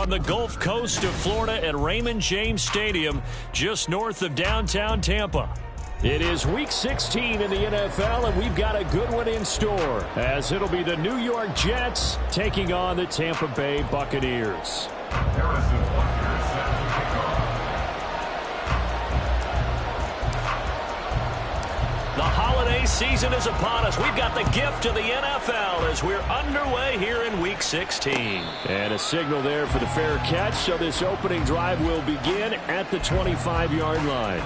on the Gulf Coast of Florida at Raymond James Stadium, just north of downtown Tampa. It is Week 16 in the NFL, and we've got a good one in store, as it'll be the New York Jets taking on the Tampa Bay Buccaneers. The holiday season is upon us. We've got the gift of the NFL as we're underway here in Week 16. And a signal there for the fair catch, so this opening drive will begin at the 25-yard line.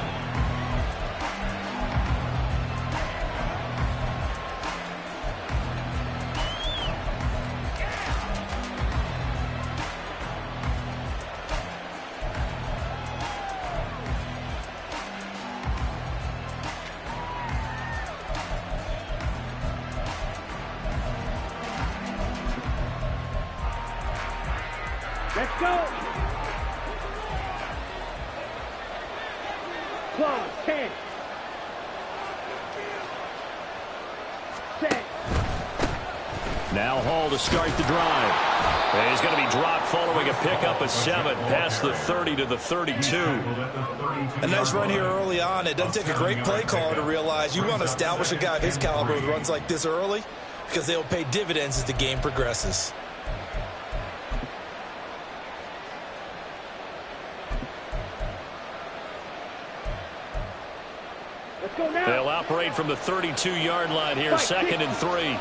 Let's go. Close. 10. 10. Now Hall to start the drive. And he's going to be dropped following a pickup of 7 past the 30 to the 32. A nice run here early on. It doesn't take a great play caller to realize you want to establish a guy of his caliber with runs like this early because they'll pay dividends as the game progresses. They'll operate from the 32-yard line here, 2nd and 3.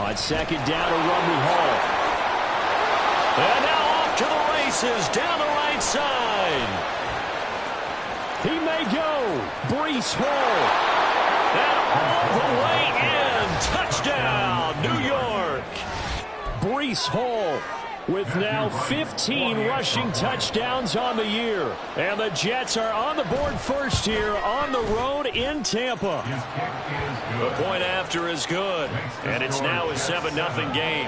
On 2nd down, a run with Hall. And now off to the races down the right side. He may go. Breece Hall. And all the way in. Touchdown, New York. Breece Hall with now 15 rushing touchdowns on the year. And the Jets are on the board first here on the road in Tampa. The point after is good. And it's now a 7-0 game.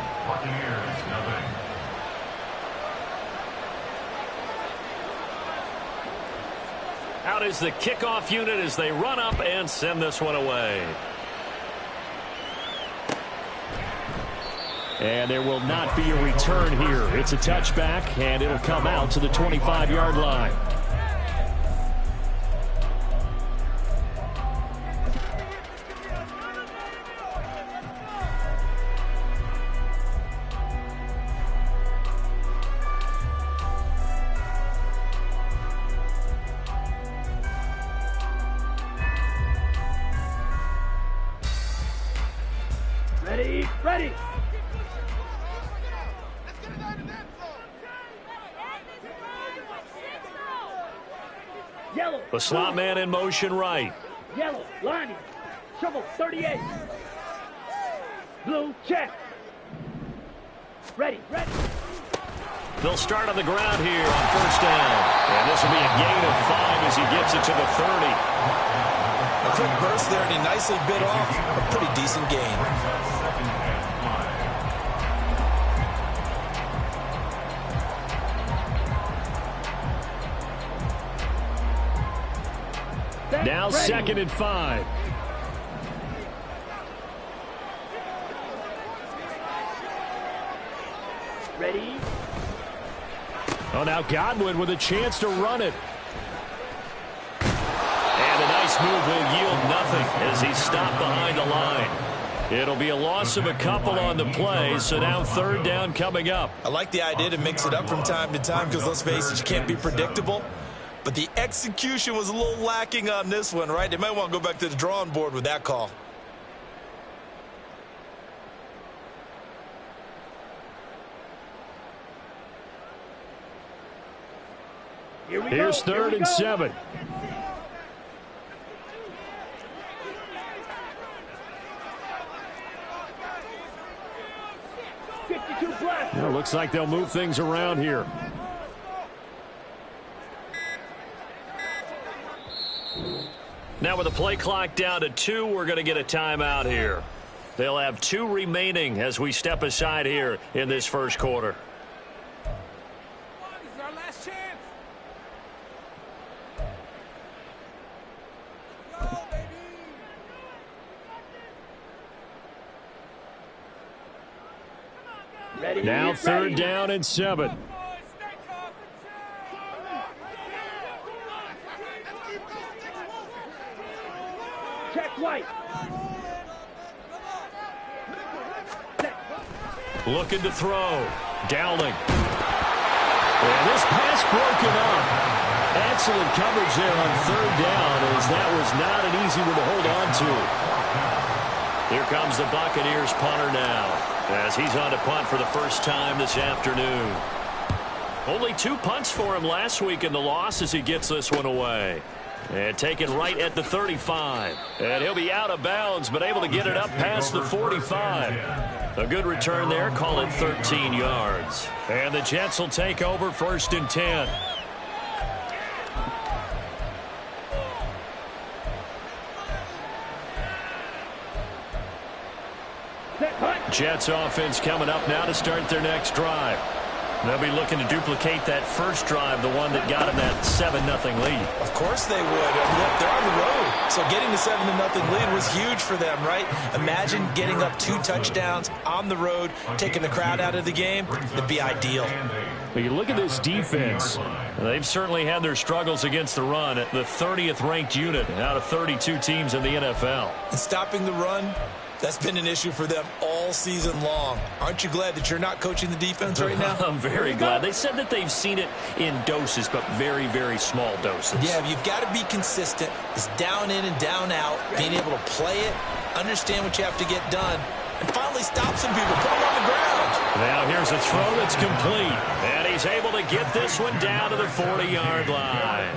Out is the kickoff unit as they run up and send this one away. And there will not be a return here. It's a touchback, and it'll come out to the 25-yard line. Ready, ready. Yellow. The slot man in motion right. Yellow, lining. Shovel, 38. Blue, check. Ready, ready. They'll start on the ground here on 1st down. And this will be a gain of 5 as he gets it to the 30. A quick burst there, and he nicely bit off a pretty decent gain. Now 2nd and 5. Ready. Oh, now Godwin with a chance to run it. And a nice move will yield nothing as he's stopped behind the line. It'll be a loss of a couple on the play, so now 3rd down coming up. I like the idea to mix it up from time to time because, let's face it, you can't be predictable. But the execution was a little lacking on this one, right? They might want to go back to the drawing board with that call. Here's 3rd and 7. Well, looks like they'll move things around here. Now with the play clock down to 2, we're going to get a timeout here. They'll have 2 remaining as we step aside here in this first quarter. This is our last chance. Go, baby. Ready, Now third ready. down and 7. Check White. Looking to throw. Dowling. And this pass broken up. Excellent coverage there on third down, as that was not an easy one to hold on to. Here comes the Buccaneers punter now, as he's on to punt for the first time this afternoon. Only 2 punts for him last week in the loss as he gets this one away. And taken right at the 35. And he'll be out of bounds, but able to get it up past the 45. A good return there, call it 13 yards. And the Jets will take over 1st and 10. Jets offense coming up now to start their next drive. They'll be looking to duplicate that first drive, the one that got them that 7-0 lead. Of course they would. Look, they're on the road, so getting the 7-0 lead was huge for them, right? Imagine getting up 2 touchdowns on the road, taking the crowd out of the game. It'd be ideal. But you look at this defense. They've certainly had their struggles against the run at the 30th ranked unit out of 32 teams in the NFL. And stopping the run, that's been an issue for them all season long. Aren't you glad that you're not coaching the defense right now? I'm very glad. They said that they've seen it in doses, but very, very small doses. Yeah, you've got to be consistent. It's down in and down out, being able to play it, understand what you have to get done, and finally stop some people, put them on the ground. Now here's a throw that's complete, and he's able to get this one down to the 40-yard line.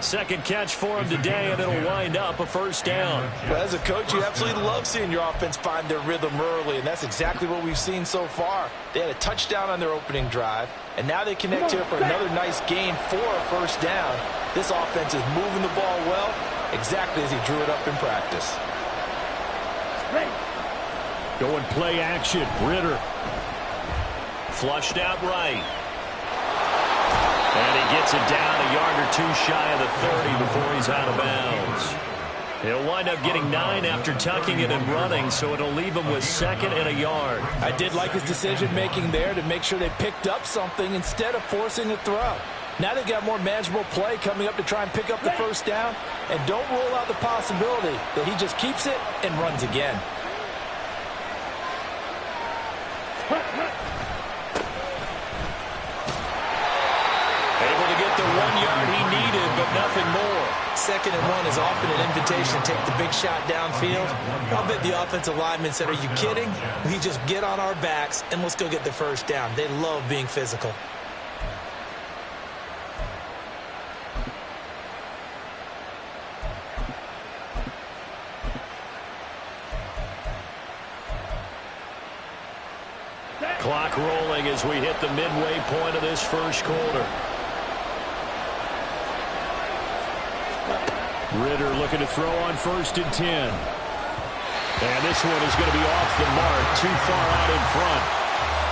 Second catch for him today, and it'll wind up a first down. Well, as a coach, you absolutely love seeing your offense find their rhythm early, and that's exactly what we've seen so far. They had a touchdown on their opening drive, and now they connect here for another nice gain for a first down. This offense is moving the ball well, exactly as he drew it up in practice. Ready. Going play action. Ritter. Flushed out right. And he gets it down a yard or 2 shy of the 30 before he's out of bounds. He'll wind up getting 9 after tucking it and running, so it'll leave him with 2nd and a yard. I did like his decision-making there to make sure they picked up something instead of forcing a throw. Now they've got more manageable play coming up to try and pick up the first down, and don't rule out the possibility that he just keeps it and runs again. Able to get the 1 yard he needed, but nothing more. 2nd and 1 is often an invitation to take the big shot downfield. I'll bet the offensive lineman said, are you kidding? We just get on our backs and let's go get the first down. They love being physical. Clock rolling as we hit the midway point of this first quarter. Ritter looking to throw on 1st and 10. And this one is going to be off the mark, too far out in front.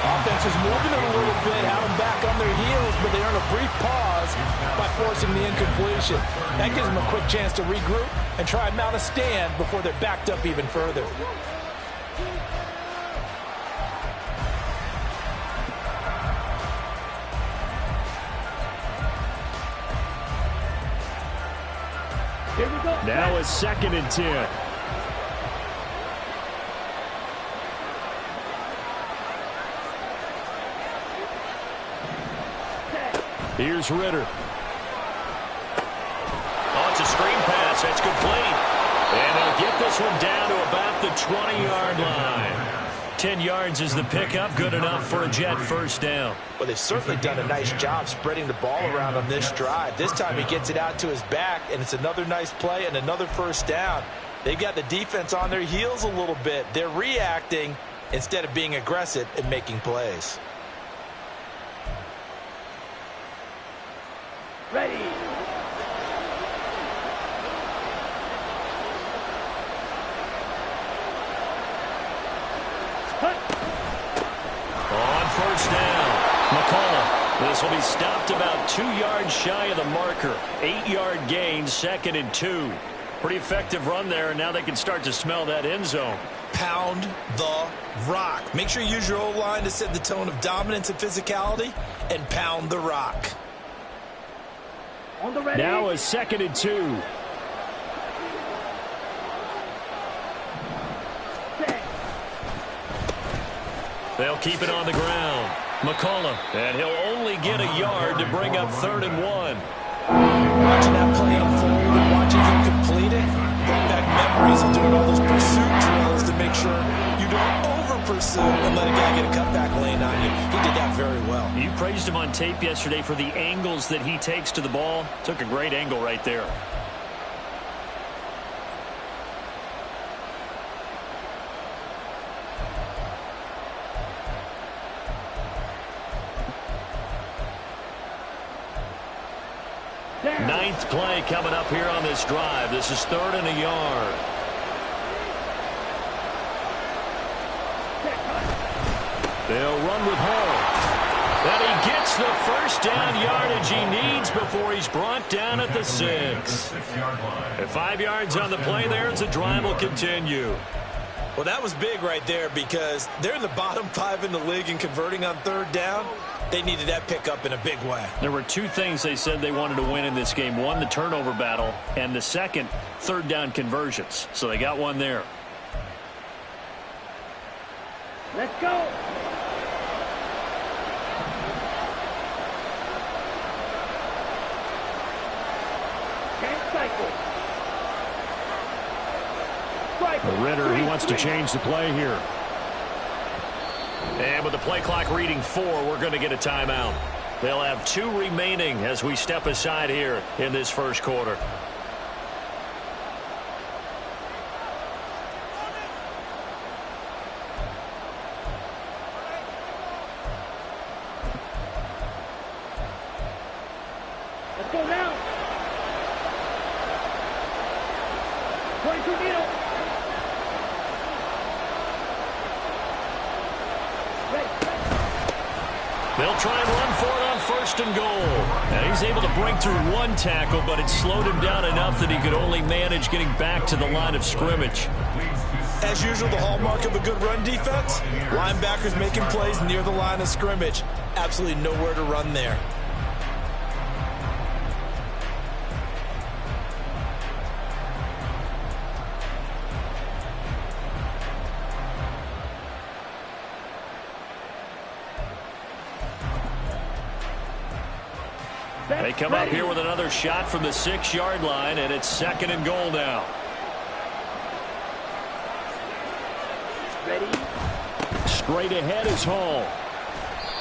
Offense is moving it a little bit, have them back on their heels, but they earn a brief pause by forcing the incompletion. That gives them a quick chance to regroup and try and mount a stand before they're backed up even further. Here we go. Now it's 2nd and 10. Here's Ritter. Oh, it's a screen pass. That's complete. And they'll get this one down to about the 20-yard line. 10 yards is the pickup. Good enough for a Jet first down. Well, they've certainly done a nice job spreading the ball around on this drive. This time he gets it out to his back, and it's another nice play and another first down. They've got the defense on their heels a little bit. They're reacting instead of being aggressive and making plays. Ready. On first down, McCullough. This will be stopped about 2 yards shy of the marker. 8-yard gain, 2nd and 2. Pretty effective run there, and now they can start to smell that end zone. Pound the rock. Make sure you use your O-line to set the tone of dominance and physicality, and pound the rock. On the ready. Now a 2nd and 2. Set. They'll keep it on the ground. McCullough, and he'll only get a yard to bring up 3rd and 1. Watching that play unfold and watching him complete it brought back memories of doing all those pursuit drills to make sure you don't over-pursue and let a guy get a cutback lane on you. He did that very well. You praised him on tape yesterday for the angles that he takes to the ball. Took a great angle right there. Ninth play coming up here on this drive. This is 3rd and a yard. They'll run with Hall. And he gets the first down yardage he needs before he's brought down at the 6. At 5 yards on the play there as the drive will continue. Well, that was big right there because they're in the bottom 5 in the league and converting on 3rd down. They needed that pickup in a big way. There were 2 things they said they wanted to win in this game. One, the turnover battle, and the second, 3rd down conversions. So they got one there. Let's go. Can't cycle. Ritter, he wants to change the play here. And with the play clock reading 4, we're going to get a timeout. They'll have 2 remaining as we step aside here in this first quarter. Let's go now. 22 needle. They'll try and run for it on 1st and goal. And he's able to break through 1 tackle, but it slowed him down enough that he could only manage getting back to the line of scrimmage. As usual, the hallmark of a good run defense, linebackers making plays near the line of scrimmage. Absolutely nowhere to run there. They come up here with another shot from the 6-yard line, and it's 2nd and goal now. Ready. Straight ahead is Hall.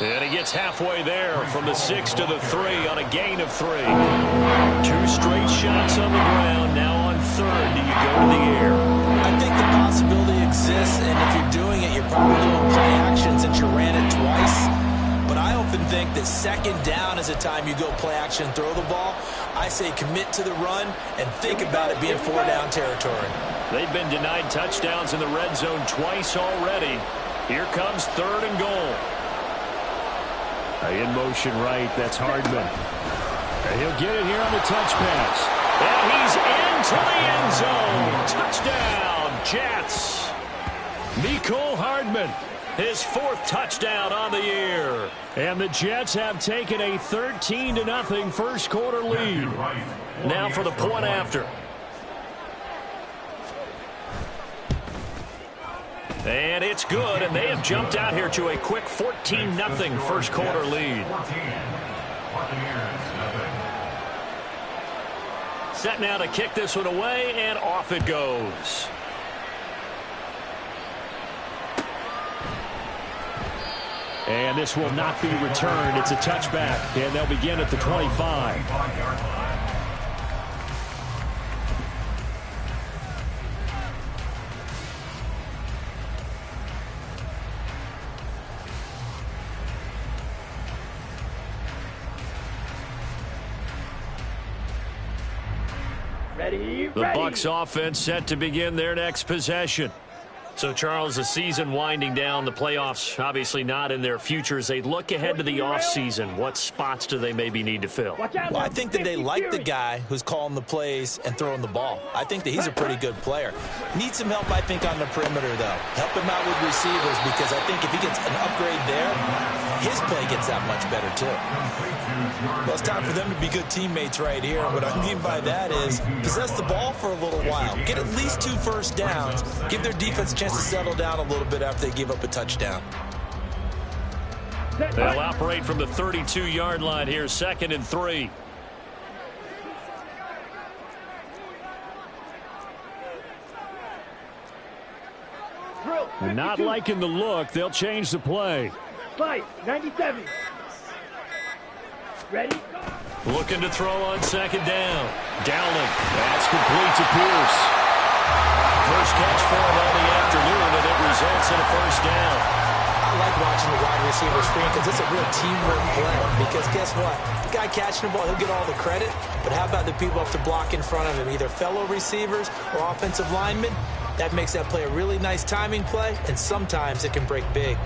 And he gets halfway there from the 6 to the 3 on a gain of 3. 2 straight shots on the ground. Now on 3rd, do you go to the air? I think the possibility exists, and if you're doing it, you're probably doing play action since you ran it twice. But I often think that 2nd down is a time you go play action and throw the ball. I say commit to the run and think about it being 4-down territory. They've been denied touchdowns in the red zone twice already. Here comes 3rd and goal. In motion right, that's Hardman. And he'll get it here on the touch pass. And he's into the end zone. Touchdown, Jets. Mecole Hardman, his 4th touchdown on the year. And the Jets have taken a 13-0 first quarter lead. Now for the point after. And it's good, and they have jumped out here to a quick 14-0 first quarter lead. Set now to kick this one away, and off it goes. And this will not be returned. It's a touchback, and they'll begin at the 25. Ready. The Bucs offense set to begin their next possession. So, Charles, the season winding down, the playoffs obviously not in their future. As they look ahead to the offseason, what spots do they maybe need to fill? Well, I think that they like the guy who's calling the plays and throwing the ball. I think that he's a pretty good player. Needs some help, I think, on the perimeter, though. Help him out with receivers, because I think if he gets an upgrade there, his play gets that much better, too. Well, it's time for them to be good teammates right here. And what I mean by that is possess the ball for a little while. Get at least 2 first downs. Give their defense a chance to settle down a little bit after they give up a touchdown. They'll operate from the 32-yard line here, 2nd and 3. Not liking the look. They'll change the play. 97. Ready? Looking to throw on 2nd down. Dowling. That's complete to Pierce. First catch for him all the afternoon, and it results in a first down. I like watching the wide receiver screen because it's a real teamwork play. Because guess what? The guy catching the ball, he'll get all the credit. But how about the people up to block in front of him, either fellow receivers or offensive linemen? That makes that play a really nice timing play, and sometimes it can break big.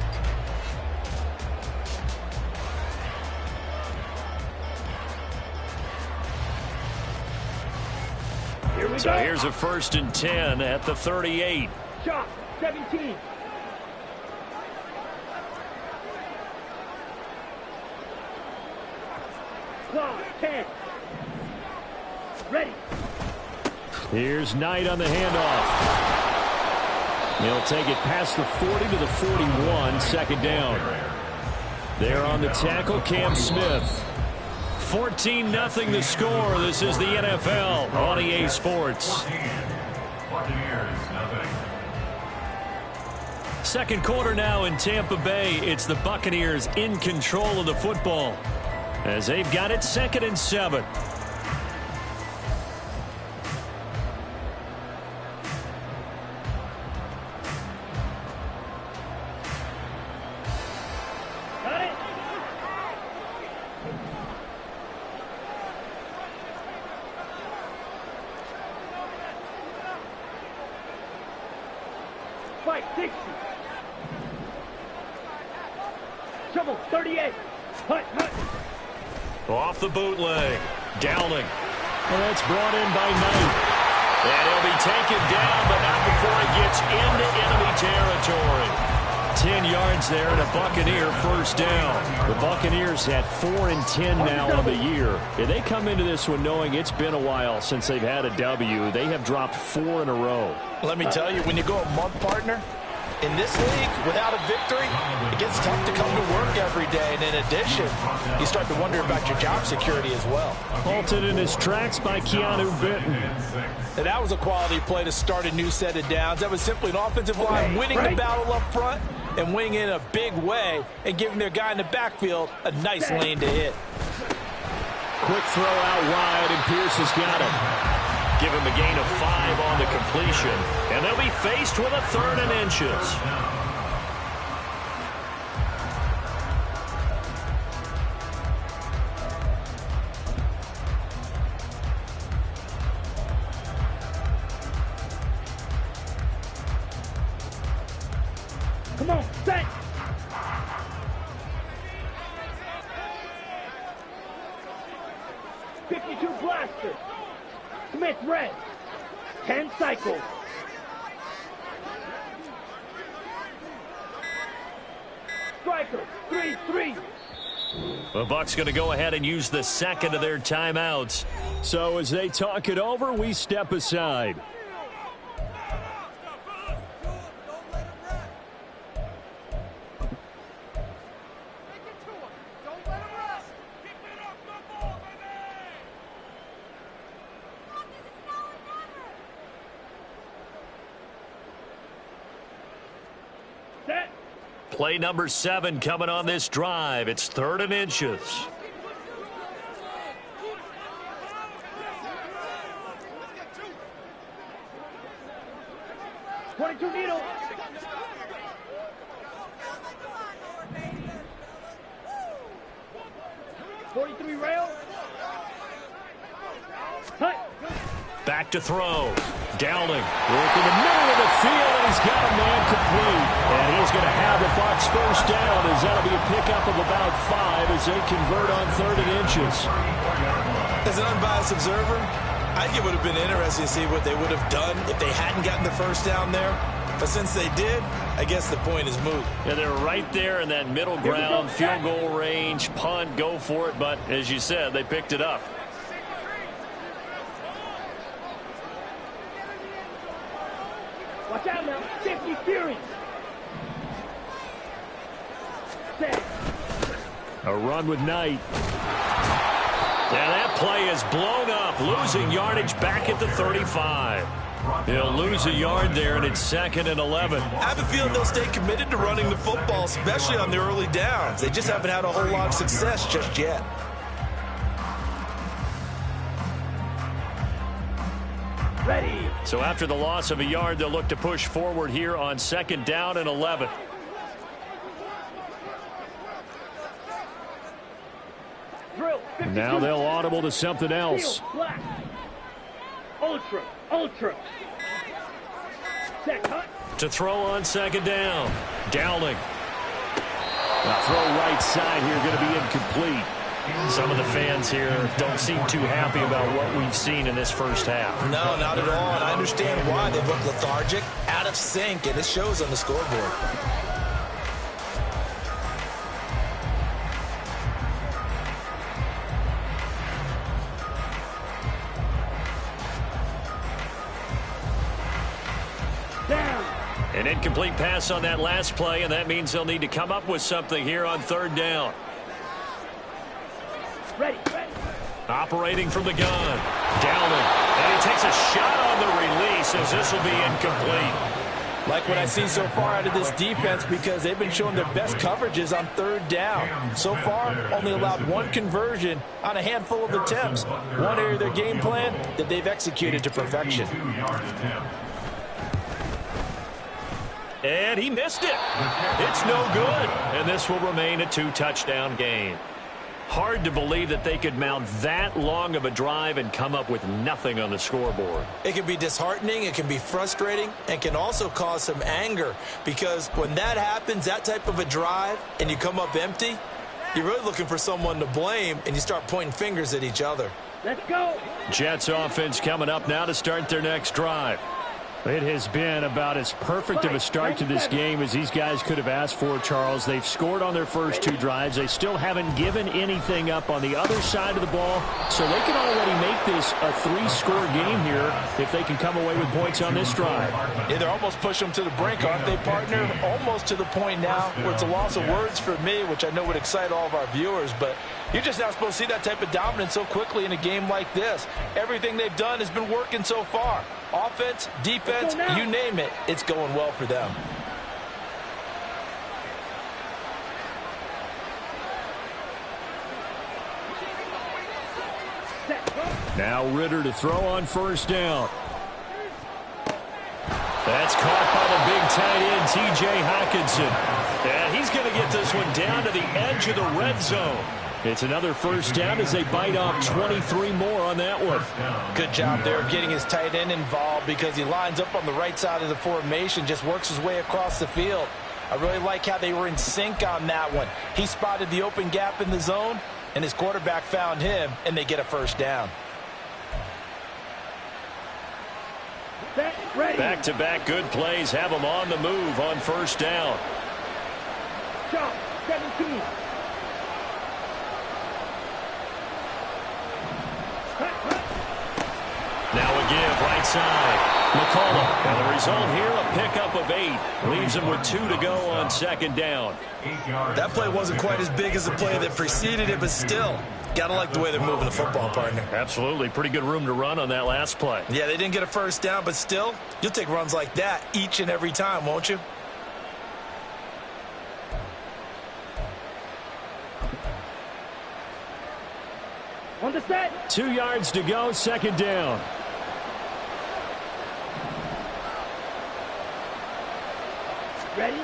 So here's a 1st and 10 at the 38. Shot, 17. Clock, 10. Ready. Here's Knight on the handoff. He'll take it past the 40 to the 41, 2nd down. There on the tackle, Cam Smith. 14-0 the score. This is the NFL on EA Sports. Second quarter now in Tampa Bay. It's the Buccaneers in control of the football as they've got it 2nd and 7. Fight 60. Trouble 38. Hut. Off the bootleg. Dowling. Well, that's brought in by Knight. And he'll be taken down, but not before he gets into enemy territory. 10 yards there and a Buccaneer first down. The Buccaneers at 4-10 now on the year. And they come into this one knowing it's been a while since they've had a W. They have dropped 4 in a row. Let me tell you, when you go a month, partner, in this league, without a victory, it gets tough to come to work every day. And in addition, you start to wonder about your job security as well. Halted in his tracks by Keanu Benton. And that was a quality play to start a new set of downs. That was simply an offensive line winning the battle up front and winning in a big way and giving their guy in the backfield a nice lane to hit. Quick throw out wide, and Pierce has got him. Give him a gain of 5 on the completion, and they'll be faced with a 3rd and inches. Come on, set. .52 blaster. Smith red. 10 cycles. Striker 3-3. The Bucs going to go ahead and use the 2nd of their timeouts. So as they talk it over, we step aside. Play number 7 coming on this drive. It's 3rd and inches. .22 needle. .43 rail. Hut. Back to throw. Downing working the middle of the field, and he's got a man complete. And he's going to have the Bucs first down, as that'll be a pickup of about 5 as they convert on 3rd and inches. As an unbiased observer, I think it would have been interesting to see what they would have done if they hadn't gotten the first down there. But since they did, I guess the point is moot. Yeah, they're right there in that middle ground, field goal range, punt, go for it. But as you said, they picked it up. Watch out now. Safety Fury. Set. A run with Knight. Yeah, that play is blown up, losing yardage back at the 35. He'll lose a yard there, and it's 2nd and 11. I have a feeling they'll stay committed to running the football, especially on the early downs. They just haven't had a whole lot of success just yet. Ready. So after the loss of a yard, they'll look to push forward here on 2nd down and 11. Drill. Now they'll audible to something else. Black. Ultra. Ultra. Set. Cut. To throw on 2nd down. Dowling. Now throw right side here, going to be incomplete. Some of the fans here don't seem too happy about what we've seen in this first half. No, not at all, and I understand why. They look lethargic, out of sync, and it shows on the scoreboard. An incomplete pass on that last play, and that means they'll need to come up with something here on 3rd down. Ready. Operating from the gun. Downing. And he takes a shot on the release, as this will be incomplete. Like what I've seen so far out of this defense, because they've been showing their best coverages on 3rd down. So far, only allowed 1 conversion on a handful of attempts. One area of their game plan that they've executed to perfection. And he missed it. It's no good. And this will remain a 2-touchdown game. Hard to believe that they could mount that long of a drive and come up with nothing on the scoreboard. It can be disheartening, it can be frustrating, and can also cause some anger, because when that happens, that type of a drive, and you come up empty, you're really looking for someone to blame, and you start pointing fingers at each other. Let's go. Jets offense coming up now to start their next drive. It has been about as perfect of a start to this game as these guys could have asked for, Charles. They've scored on their first 2 drives. They still haven't given anything up on the other side of the ball, so they can already make this a 3-score game here if they can come away with points on this drive. Yeah, they're almost pushing them to the brink, aren't they, partner? Almost to the point now where it's a loss of words for me, which I know would excite all of our viewers, but you're just not supposed to see that type of dominance so quickly in a game like this. Everything they've done has been working so far. Offense, defense, you name it, it's going well for them. Now Ritter to throw on 1st down. That's caught by the big tight end, T.J. Hockenson. And he's going to get this one down to the edge of the red zone. It's another 1st down as they bite off 23 more on that one. Good job there of getting his tight end involved, because he lines up on the right side of the formation, just works his way across the field. I really like how they were in sync on that one. He spotted the open gap in the zone, and his quarterback found him, and they get a 1st down. Back-to-back good plays have them on the move on 1st down. Jump. 17. Now a give right side. McCullough. And the result here, a pickup of 8. Leaves him with 2 to go on 2nd down. That play wasn't quite as big as the play that preceded it, but still, gotta like the way they're moving the football, partner. Absolutely. Pretty good room to run on that last play. Yeah, they didn't get a 1st down, but still, you'll take runs like that each and every time, won't you? On the set. 2 yards to go, 2nd down. Ready?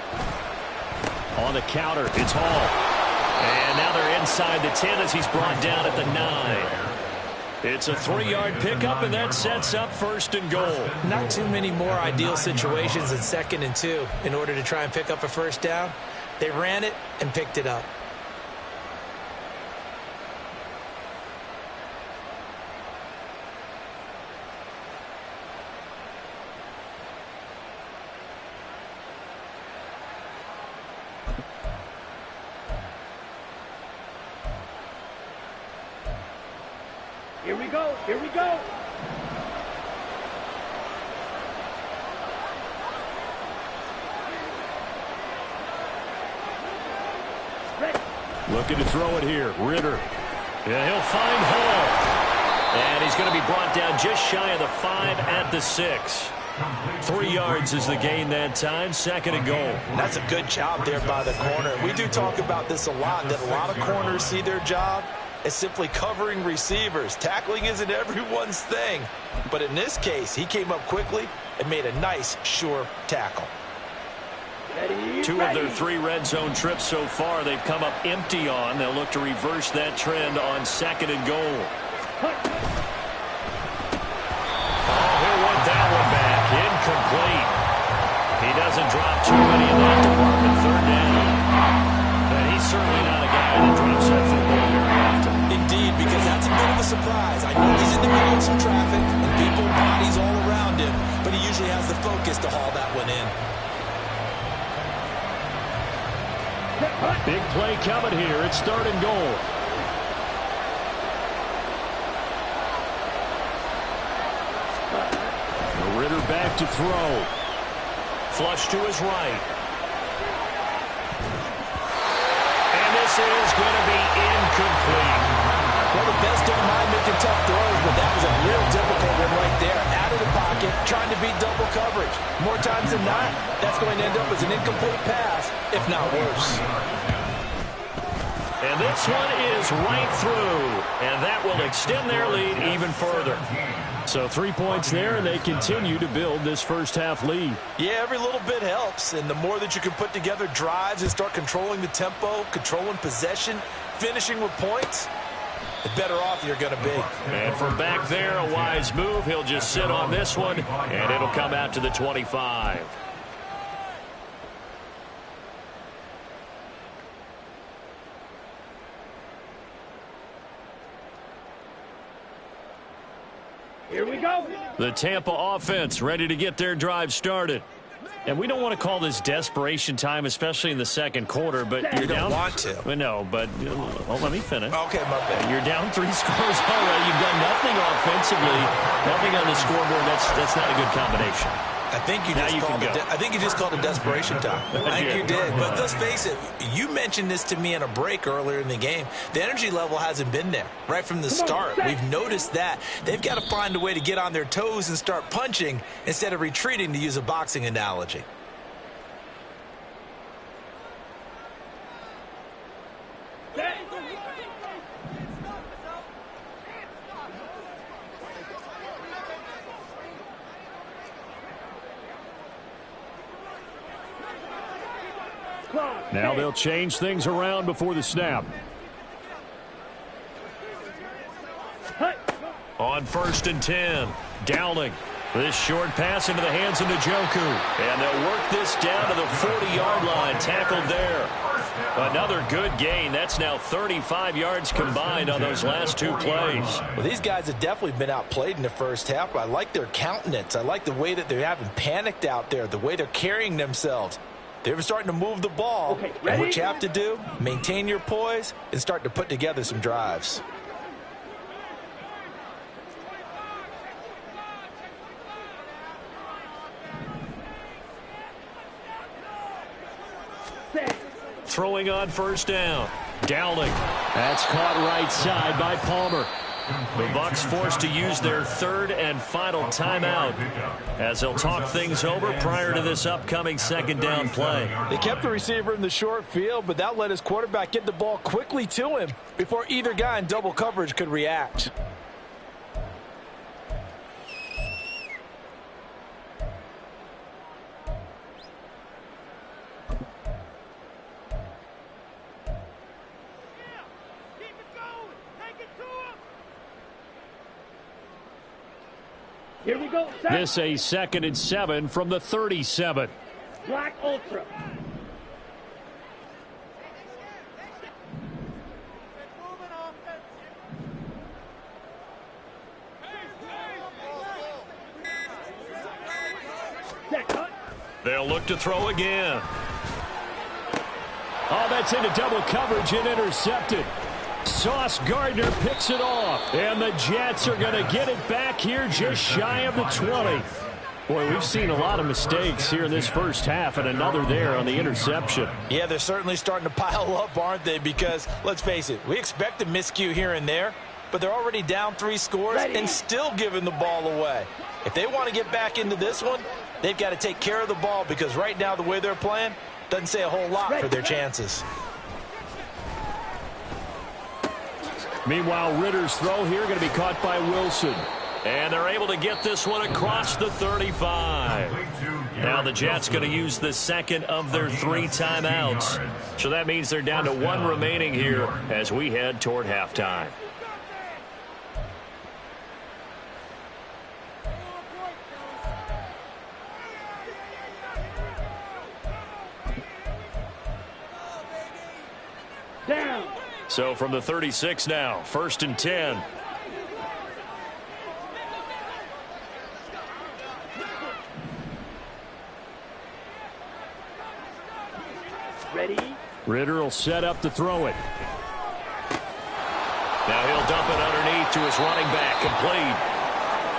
On the counter, it's Hall. And now they're inside the 10 as he's brought down at the 9. It's a 3-yard pickup, and that sets up 1st and goal. Not too many more ideal situations than 2nd and 2 in order to try and pick up a 1st down. They ran it and picked it up. Here we go. Here we go. Ready. Looking to throw it here. Ritter. Yeah, he'll find Hall. And he's going to be brought down just shy of the 5 at the 6. 3 yards is the gain that time. 2nd and goal. That's a good job there by the corner. We do talk about this a lot, that a lot of corners see their job as simply covering receivers. Tackling isn't everyone's thing. But in this case, he came up quickly and made a nice, sure tackle. Ready. 2 of their 3 red zone trips so far they've come up empty on. They'll look to reverse that trend on 2nd and goal. He'll want that one back. Incomplete. He doesn't drop too many in that department. 3rd down. But he's certainly not a guy that drops that football very often. Indeed, because that's a bit of a surprise. I know he's in the middle of some traffic and people, bodies all around him, but he usually has the focus to haul that one in. Big play coming here. It's 3rd and goal. Ritter back to throw. Flush to his right. And this is going to be incomplete. Well, the best don't mind making tough throws, but that was a real difficult one right there. Out of the pocket, trying to beat double coverage. More times than not, that's going to end up as an incomplete pass, if not worse. And this one is right through. And that will extend their lead even further. So 3 points there, and they continue to build this first half lead. Yeah, every little bit helps. And the more that you can put together drives and start controlling the tempo, controlling possession, finishing with points, the better off you're going to be. And from back there, a wise move. He'll just sit on this one, and it'll come out to the 25. Here we go. The Tampa offense ready to get their drive started. And we don't want to call this desperation time, especially in the 2nd quarter, but you're down. You don't want to. Well, no, but let me finish. Okay, my bad. You're down 3 scores already. You've done nothing offensively, nothing on the scoreboard. That's not a good combination. I think you just called it desperation time. I think you did. But let's face it, you mentioned this to me in a break earlier in the game. The energy level hasn't been there right from the start. We've noticed that. They've got to find a way to get on their toes and start punching instead of retreating, to use a boxing analogy. Now they'll change things around before the snap. On 1st and 10, Dowling. This short pass into the hands of Njoku. And they'll work this down to the 40-yard line. Tackled there. Another good gain. That's now 35 yards combined on those last 2 plays. Well, these guys have definitely been outplayed in the first half, but I like their countenance. I like the way that they haven't panicked out there, the way they're carrying themselves. They're starting to move the ball. Okay, and what you have to do, maintain your poise and start to put together some drives. Throwing on 1st down. Dowling. That's caught right side by Palmer. The Bucs forced to use their 3rd and final timeout as they'll talk things over prior to this upcoming 2nd down play. They kept the receiver in the short field, but that let his quarterback get the ball quickly to him before either guy in double coverage could react. Here we go. Set. This a 2nd and 7 from the 37. Black Ultra. They'll look to throw again. Oh, that's into double coverage and intercepted. Sauce Gardner picks it off. And the Jets are going to get it back here just shy of the 20. Boy, we've seen a lot of mistakes here in this first half, and another there on the interception. Yeah, they're certainly starting to pile up, aren't they? Because, let's face it, we expect a miscue here and there, but they're already down 3 scores and still giving the ball away. If they want to get back into this one, they've got to take care of the ball, because right now the way they're playing doesn't say a whole lot for their chances. Meanwhile, Ritter's throw here going to be caught by Wilson. And they're able to get this one across the 35. Now the Jets going to use the 2nd of their 3 timeouts. So that means they're down to 1 remaining here as we head toward halftime. Down. So from the 36 now, 1st and 10. Ready. Ritter will set up to throw it. Now he'll dump it underneath to his running back, complete.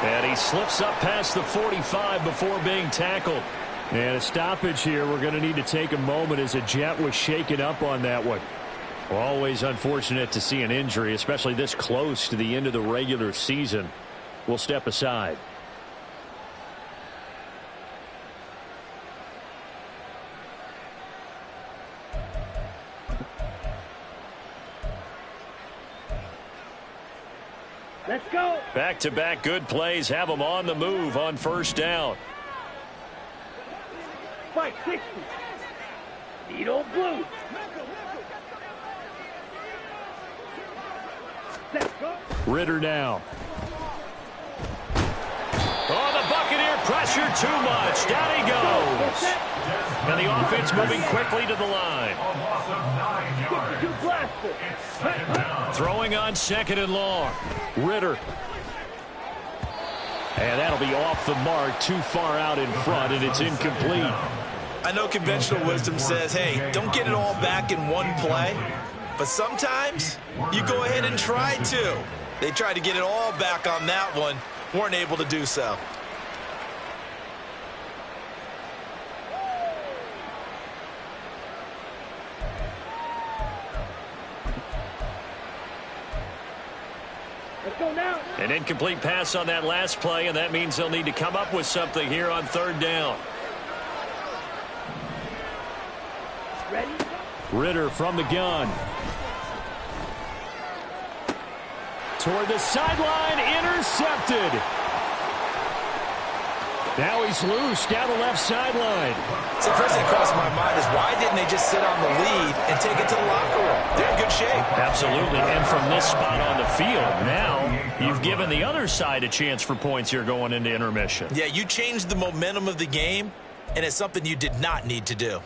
And he slips up past the 45 before being tackled. And a stoppage here. We're going to need to take a moment as a Jet was shaken up on that one. Always unfortunate to see an injury, especially this close to the end of the regular season. We'll step aside. Let's go. Back-to-back good plays have them on the move on 1st down. 560. Needle blue. Let's go. Ritter now. Oh, the Buccaneer pressure too much. Down he goes. And the offense moving quickly to the line. Throwing on 2nd and long. Ritter. And that'll be off the mark, too far out in front, and it's incomplete. I know conventional wisdom says, hey, don't get it all back in one play. But sometimes you go ahead and try to. They tried to get it all back on that one. Weren't able to do so. Let's go now. An incomplete pass on that last play, and that means they'll need to come up with something here on 3rd down. Ready? Ritter from the gun. Toward the sideline, intercepted. Now he's loose down the left sideline. So first thing that crossed my mind is why didn't they just sit on the lead and take it to the locker room? They're in good shape. Absolutely, and from this spot on the field, now you've given the other side a chance for points here going into intermission. Yeah, you changed the momentum of the game, and it's something you did not need to do.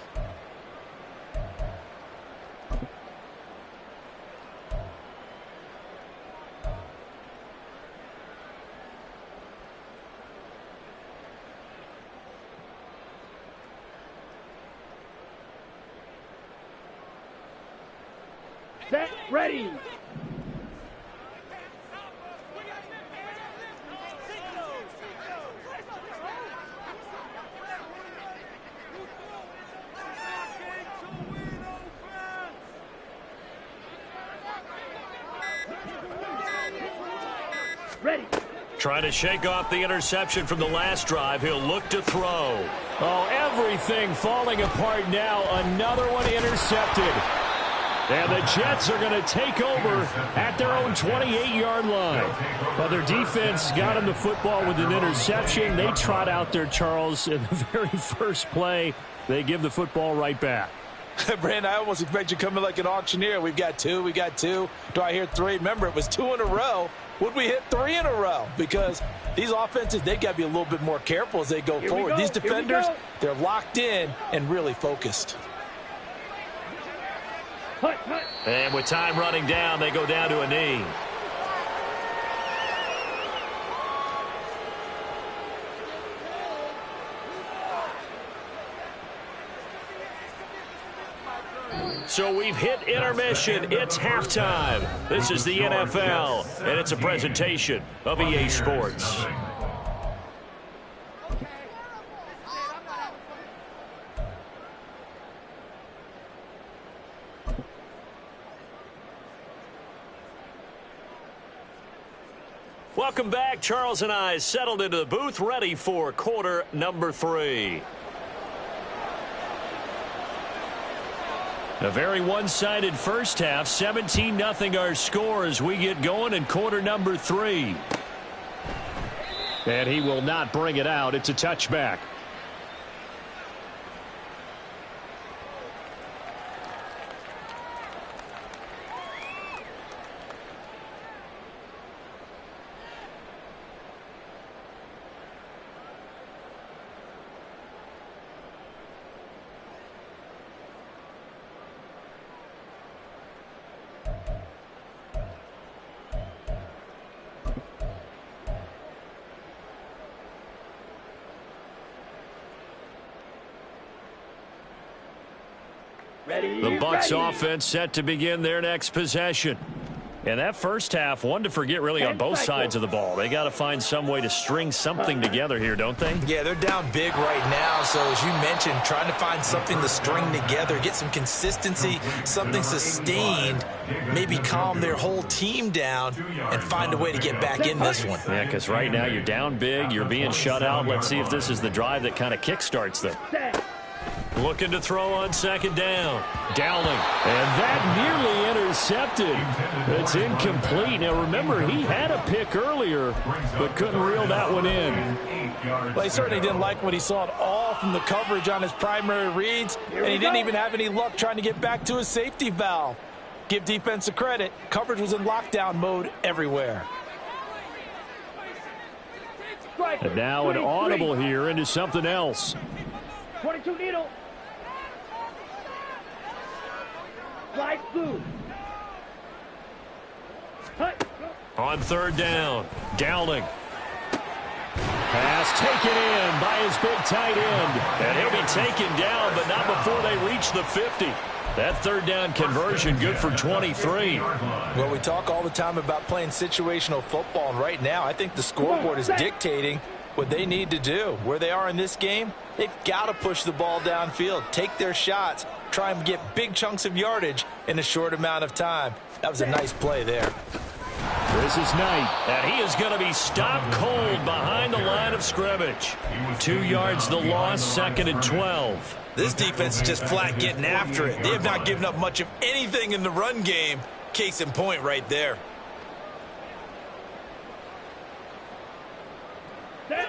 Set. Ready. Ready. Trying to shake off the interception from the last drive. He'll look to throw. Oh, everything falling apart now. Another one intercepted. And the Jets are going to take over at their own 28-yard line. But their defense got him the football with an interception. They trot out there, Charles, in the very first play. They give the football right back. Brandon, I almost expect you coming like an auctioneer. We've got two. Do I hear three? Remember, it was 2 in a row. Would we hit 3 in a row? Because these offenses, they've got to be a little bit more careful as they go forward. These defenders, they're locked in and really focused. And with time running down, they go down to a knee. So we've hit intermission. It's halftime. This is the NFL, and it's a presentation of EA Sports. Welcome back. Charles and I settled into the booth, ready for quarter number 3. A very one-sided first half. 17-0 our score as we get going in quarter number 3. And he will not bring it out. It's a touchback. The Bucs offense set to begin their next possession. And that first half, one to forget really on both sides of the ball. They got to find some way to string something together here, don't they? Yeah, they're down big right now. So as you mentioned, trying to find something to string together, get some consistency, something sustained, maybe calm their whole team down and find a way to get back in this one. Yeah, because right now you're down big, you're being shut out. Let's see if this is the drive that kind of kickstarts them. Looking to throw on second down. Dowling. And that nearly intercepted. It's incomplete. Now, remember, he had a pick earlier, but couldn't reel that one in. Well, he certainly didn't like what he saw at all from the coverage on his primary reads, and he didn't even have any luck trying to get back to his safety valve. Give defense a credit. Coverage was in lockdown mode everywhere. And now an audible here into something else. 22 needle. Light blue. On third down, Dowling. Pass taken in by his big tight end. And he'll be taken down, but not before they reach the 50. That third down conversion good for 23. Well, we talk all the time about playing situational football, and right now I think the scoreboard is dictating what they need to do. Where they are in this game, they've got to push the ball downfield, take their shots, try and get big chunks of yardage in a short amount of time. That was a nice play there. This is Knight, and he is going to be stopped cold behind the line of scrimmage. 2 yards the loss, 2nd and 12. This defense is just flat getting after it. They have not given up much of anything in the run game. Case in point right there.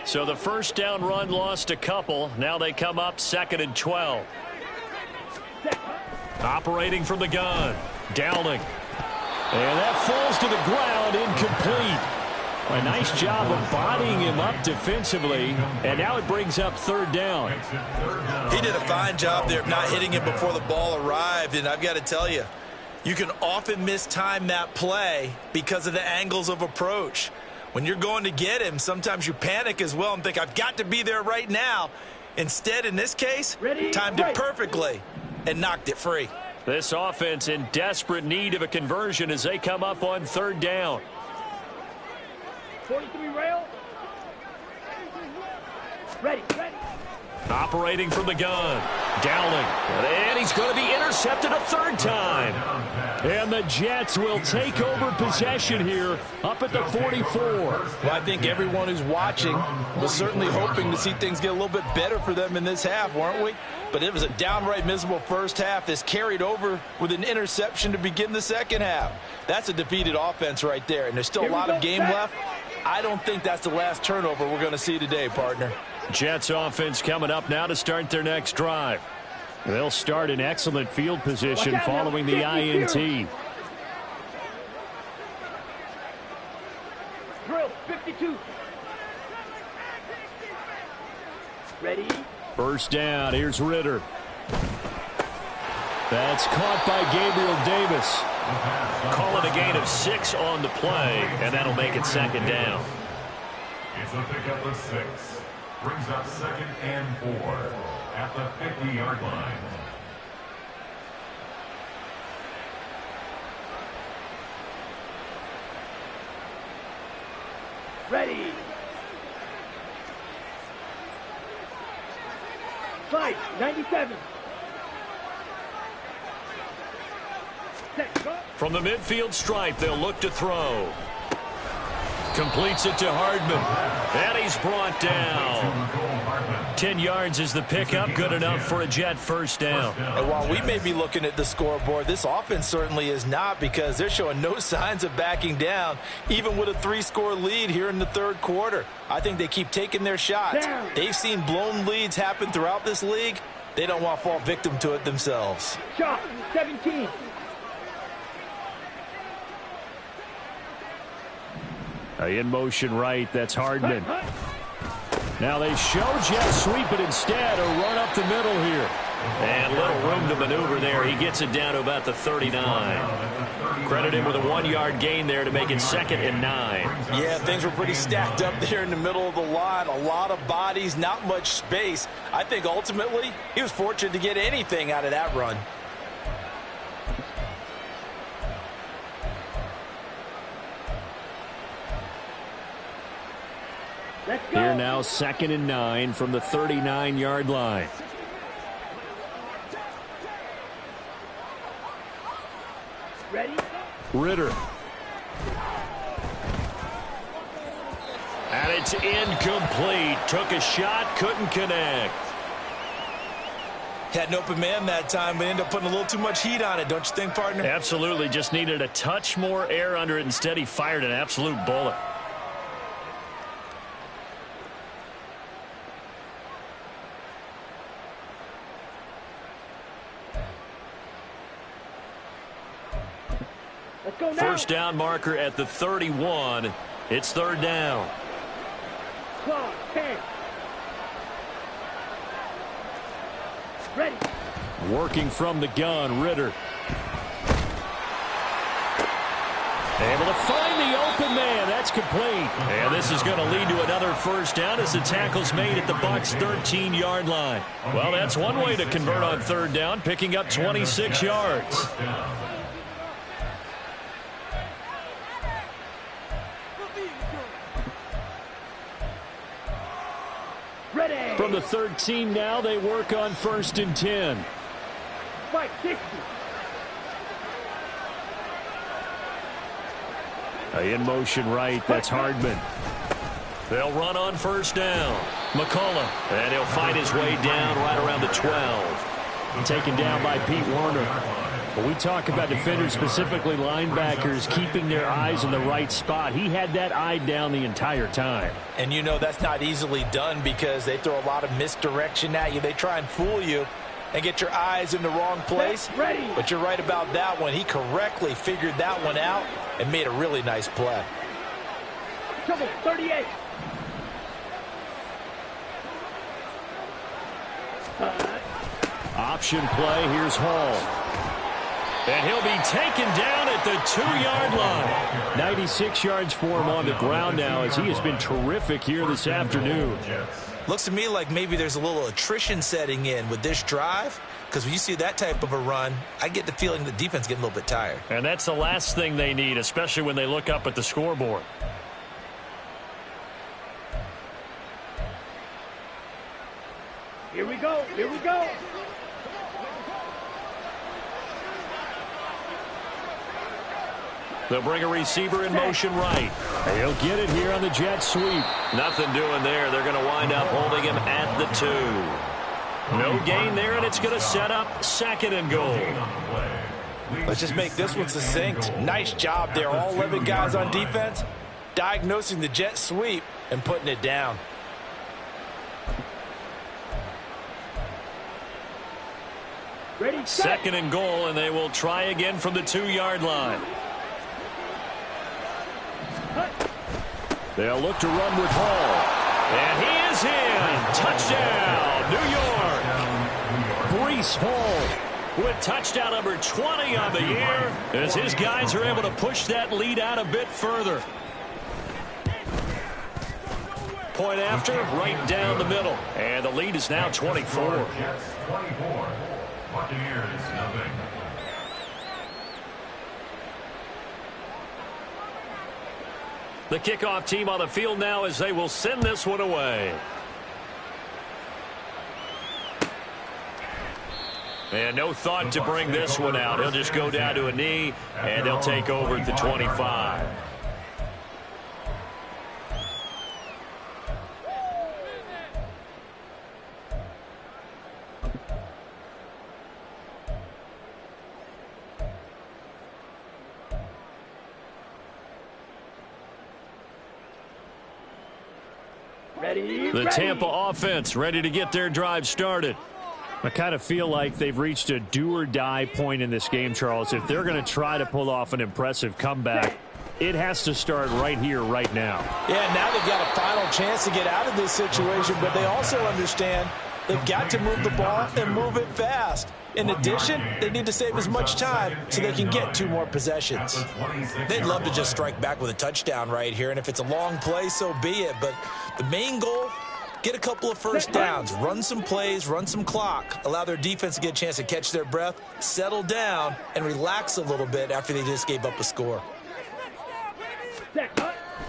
So the first down run lost a couple. Now they come up 2nd and 12. Operating from the gun. Dowling. And that falls to the ground, incomplete. A nice job of bodying him up defensively. And now it brings up third down. He did a fine job there of not hitting him before the ball arrived. And I've got to tell you, you can often mistime that play because of the angles of approach. When you're going to get him, sometimes you panic as well and think, I've got to be there right now. Instead, in this case, timed it perfectly and knocked it free. This offense in desperate need of a conversion as they come up on third down. 43 rail. Ready. Operating from the gun. Dowling. And he's going to be intercepted a third time. And the Jets will take over possession here up at the 44. Well, I think everyone who's watching was certainly hoping to see things get a little bit better for them in this half, weren't we? But it was a downright miserable first half. This carried over with an interception to begin the second half. That's a defeated offense right there, and there's still a lot of game left. I don't think that's the last turnover we're going to see today, partner. Jets offense coming up now to start their next drive. They'll start in excellent field position following the INT. Drill 52. Ready? First down. Here's Ritter. That's caught by Gabriel Davis. Call it a gain of 6 on the play, and that'll make it second down. It's a pickup of 6. Brings up 2nd and 4 at the 50-yard line. Ready. Fight 97. Set, go. From the midfield stripe, they'll look to throw. Completes it to Hardman. And he's brought down. 10 yards is the pickup. Good enough for a Jet first down. And while we may be looking at the scoreboard, this offense certainly is not, because they're showing no signs of backing down, even with a 3-score lead here in the third quarter. I think they keep taking their shots. They've seen blown leads happen throughout this league. They don't want to fall victim to it themselves. Shot 17. In motion right, that's Hardman. Now they show jet sweep, but instead a run up the middle here. And little room to maneuver there. He gets it down to about the 39. Credit him with a 1-yard gain there to make it 2nd and 9. Yeah, things were pretty stacked up there in the middle of the line. A lot of bodies, not much space. I think ultimately he was fortunate to get anything out of that run. Let's go. Here now 2nd and 9 from the 39-yard line. Ready? Ritter. And it's incomplete. Took a shot, couldn't connect. Had an open man that time, but ended up putting a little too much heat on it, don't you think, partner? Absolutely. Just needed a touch more air under it. Instead, he fired an absolute bullet. Let's go now. First down marker at the 31. It's 3rd down. Clock 10. Ready. Working from the gun, Ritter. Able to find the open man. That's complete. And this is going to lead to another first down as the tackle's made at the Bucs' 13-yard line. Well, that's one way to convert on 3rd down, picking up 26 yards. Ready. From the 13 now, they work on 1st and 10. Fight 60. In motion right, that's Hardman. They'll run on 1st down. McCullough, and he'll find his way down right around the 12. Taken down by Pete Werner. When we talk about defenders, specifically linebackers, keeping their eyes in the right spot, he had that eye down the entire time. And you know that's not easily done because they throw a lot of misdirection at you. They try and fool you and get your eyes in the wrong place. Ready. But you're right about that one. He correctly figured that one out and made a really nice play. Trouble 38. Option play, here's Hall. And he'll be taken down at the 2-yard line. 96 yards for him on the ground now as he has been terrific here this afternoon. Looks to me like maybe there's a little attrition setting in with this drive, because when you see that type of a run, I get the feeling the defense getting a little bit tired. And that's the last thing they need, especially when they look up at the scoreboard. Here we go. Here we go. They'll bring a receiver in motion right. He'll get it here on the jet sweep. Nothing doing there. They're going to wind up holding him at the 2. No gain there, and it's going to set up 2nd and goal. Let's just make this one succinct. Nice job there. All 11 guys on defense diagnosing the jet sweep and putting it down. Ready, Second and goal, and they will try again from the 2-yard line. They'll look to run with Hall. And he is in. Touchdown, New York. Breece Hall with touchdown number 20 on the year as his guys are able to push that lead out a bit further. Point after, right down the middle. And the lead is now 24. Jets 24. Buccaneers nothing. The kickoff team on the field now as they will send this one away. And no thought to bring this one out. He'll just go down to a knee, and they'll take over at the 25. The Tampa offense ready to get their drive started. I kind of feel like they've reached a do-or-die point in this game, Charles. If they're going to try to pull off an impressive comeback, it has to start right here, right now. Yeah, now they've got a final chance to get out of this situation, but they also understand they've got to move the ball and move it fast. In addition, they need to save as much time so they can get 2 more possessions. They'd love to just strike back with a touchdown right here, and if it's a long play, so be it. But the main goal, get a couple of first downs, run some plays, run some clock, allow their defense to get a chance to catch their breath, settle down, and relax a little bit after they just gave up a score.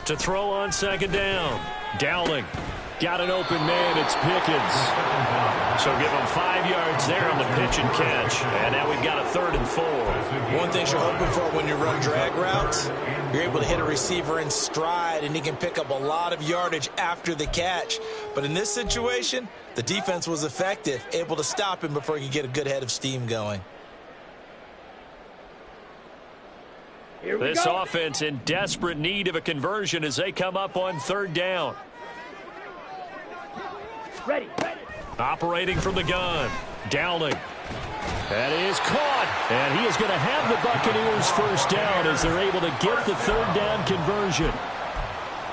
To throw on second down, Dowling. Got an open man, it's Pickens. So give him 5 yards there on the pitch and catch. And now we've got a 3rd and 4. One thing you're hoping for when you run drag routes, you're able to hit a receiver in stride, and he can pick up a lot of yardage after the catch. But in this situation, the defense was effective, able to stop him before he could get a good head of steam going. This offense in desperate need of a conversion as they come up on 3rd down. Ready. Operating from the gun, Dowling. That is caught, and he is going to have the Buccaneers first down as they're able to get the 3rd down conversion.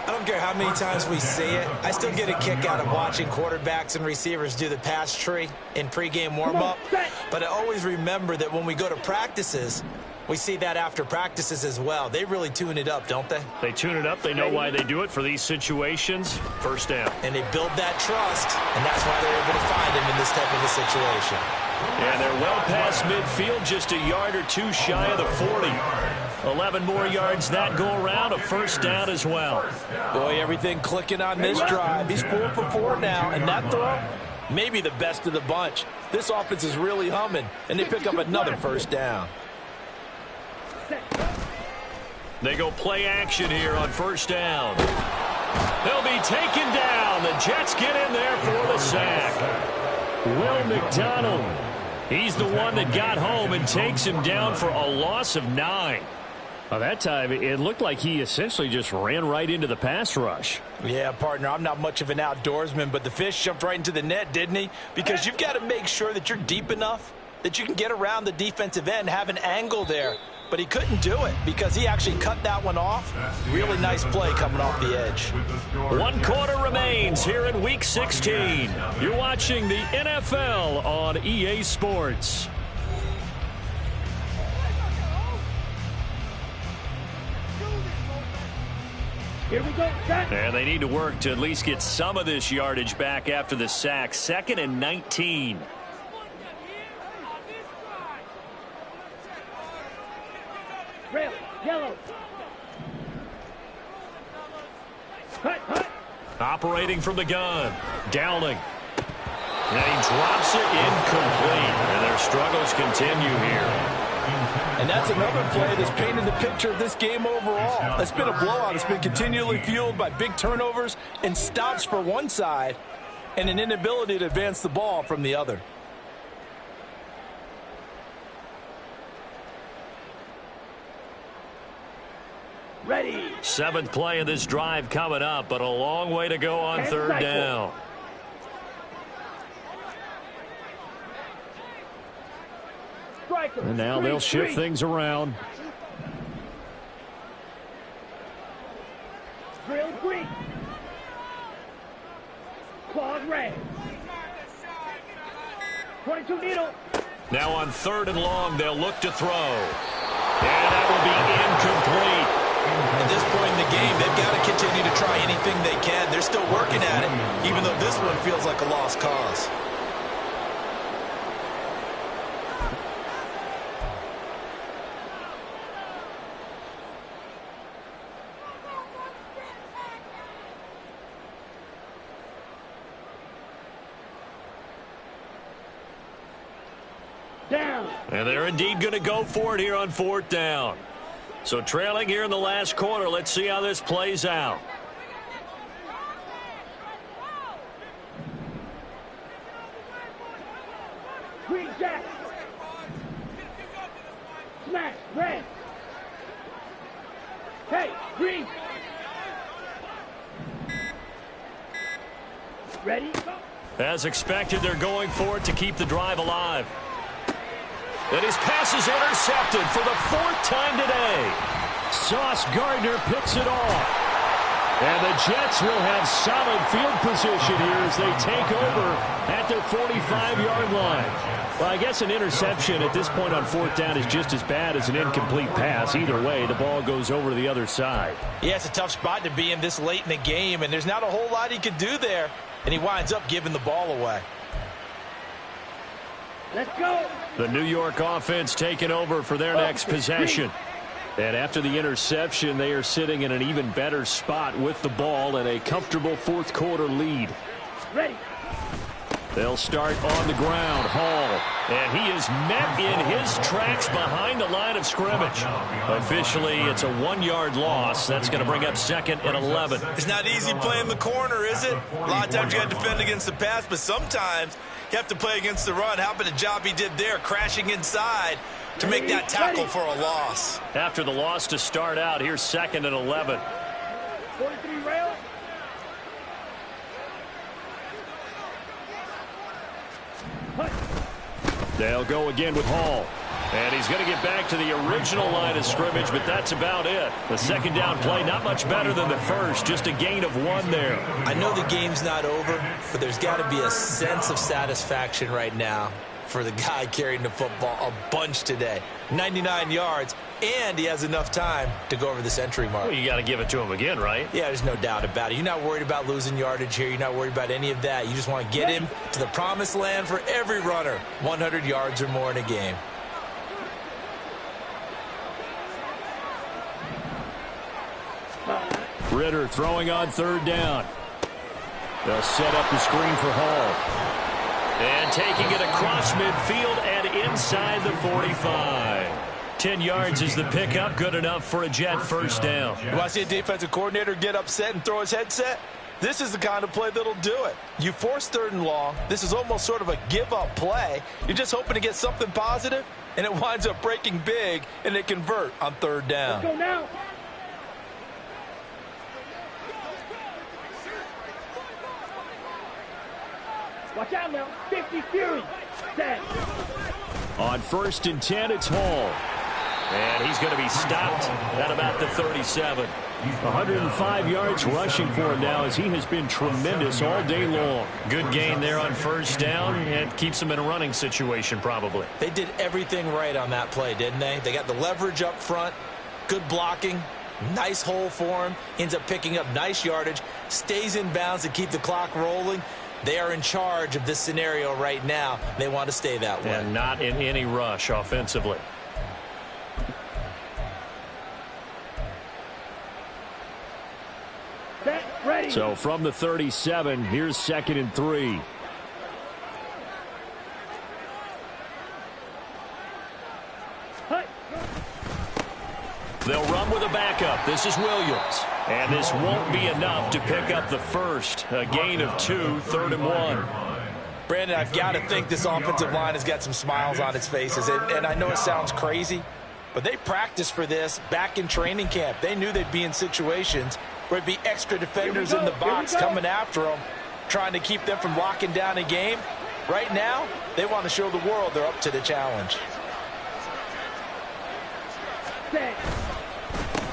I don't care how many times we see it. I still get a kick out of watching quarterbacks and receivers do the pass tree in pregame warm-up. But I always remember that when we go to practices, we see that after practices as well. They really tune it up, don't they? They tune it up. They know why they do it for these situations. First down. And they build that trust, and that's why they're able to find him in this type of a situation. And they're well past midfield, just a yard or 2 shy of the 40. 11 more yards that go around, a first down as well. Boy, everything clicking on this drive. He's 4 for 4 now, and that throw, maybe the best of the bunch. This offense is really humming, and they pick up another first down. They go play action here on first down. They'll be taken down. The Jets get in there for the sack. Will McDonald. He's the one that got home and takes him down for a loss of 9. Well, that time, it looked like he essentially just ran right into the pass rush. Yeah, partner, I'm not much of an outdoorsman, but the fish jumped right into the net, didn't he? Because you've got to make sure that you're deep enough that you can get around the defensive end, have an angle there. But he couldn't do it because he actually cut that one off. Really nice play coming off the edge. 1 quarter remains here in Week 16. You're watching the NFL on EA Sports. Here we go. And they need to work to at least get some of this yardage back after the sack. 2nd and 19. Rail, yellow. Hut. Operating from the gun, Dowling. And he drops it incomplete. And their struggles continue here. And that's another play that's painted the picture of this game overall. It's been a blowout. It's been continually fueled by big turnovers and stops for one side and an inability to advance the ball from the other. Ready. 7th play of this drive coming up, but a long way to go on 3rd down. And now they'll shift things around. Drill green. Claws red. 22 needle. Now on 3rd and long, they'll look to throw. And that will be incomplete. At this point in the game, they've got to continue to try anything they can. They're still working at it, even though this one feels like a lost cause. Down. And they're indeed going to go for it here on 4th down. So trailing here in the last quarter. Let's see how this plays out. Green jack. Smash red. Hey, green. Ready? Go. As expected, they're going for it to keep the drive alive. And his pass is intercepted for the 4th time today. Sauce Gardner picks it off. And the Jets will have solid field position here as they take over at their 45-yard line. Well, I guess an interception at this point on 4th down is just as bad as an incomplete pass. Either way, the ball goes over to the other side. Yeah, it's a tough spot to be in this late in the game, and there's not a whole lot he could do there. And he winds up giving the ball away. Let's go. The New York offense taking over for their next possession. And after the interception, they are sitting in an even better spot with the ball and a comfortable 4th quarter lead. Ready. They'll start on the ground. Hall. And he is met in his tracks behind the line of scrimmage. Officially, it's a 1-yard loss. That's going to bring up 2nd and 11. It's not easy playing the corner, is it? A lot of times you got to defend against the pass, but sometimes you have to play against the run. How about the job he did there, crashing inside to make that tackle for a loss? After the loss to start out, here's 2nd and 11. 43 rail. They'll go again with Hall. And he's going to get back to the original line of scrimmage, but that's about it. The 2nd down play, not much better than the first, just a gain of 1 there. I know the game's not over, but there's got to be a sense of satisfaction right now for the guy carrying the football a bunch today. 99 yards, and he has enough time to go over the century mark. Well, you got to give it to him again, right? Yeah, there's no doubt about it. You're not worried about losing yardage here. You're not worried about any of that. You just want to get him to the promised land for every runner. 100 yards or more in a game. Ritter throwing on 3rd down. They'll set up the screen for Hall. And taking it across midfield and inside the 45. 10 yards is the pickup. Good enough for a Jet 1st down. You want to see a defensive coordinator get upset and throw his headset? This is the kind of play that'll do it. You force 3rd and long. This is almost sort of a give-up play. You're just hoping to get something positive, and it winds up breaking big, and they convert on 3rd down. Let's go now. Watch out now. 50 Fury. 10. On 1st and 10, it's Hall. And he's going to be stopped at about the 37. 105 yards rushing for him now as he has been tremendous all day long. Good gain there on 1st down and keeps him in a running situation probably. They did everything right on that play, didn't they? They got the leverage up front, good blocking, nice hole for him, ends up picking up nice yardage, stays in bounds to keep the clock rolling. They are in charge of this scenario right now. They want to stay that way. And not in any rush offensively. Set, ready. So from the 37, here's 2nd and 3. Hut. They'll run with a backup. This is Williams. And this won't be enough to pick up the first. A gain of 2, 3rd and 1. Brandon, I've got to think this offensive line has got some smiles on its faces. And I know it sounds crazy, but they practiced for this back in training camp. They knew they'd be in situations where it'd be extra defenders in the box coming after them, trying to keep them from locking down a game. Right now, they want to show the world they're up to the challenge. Set.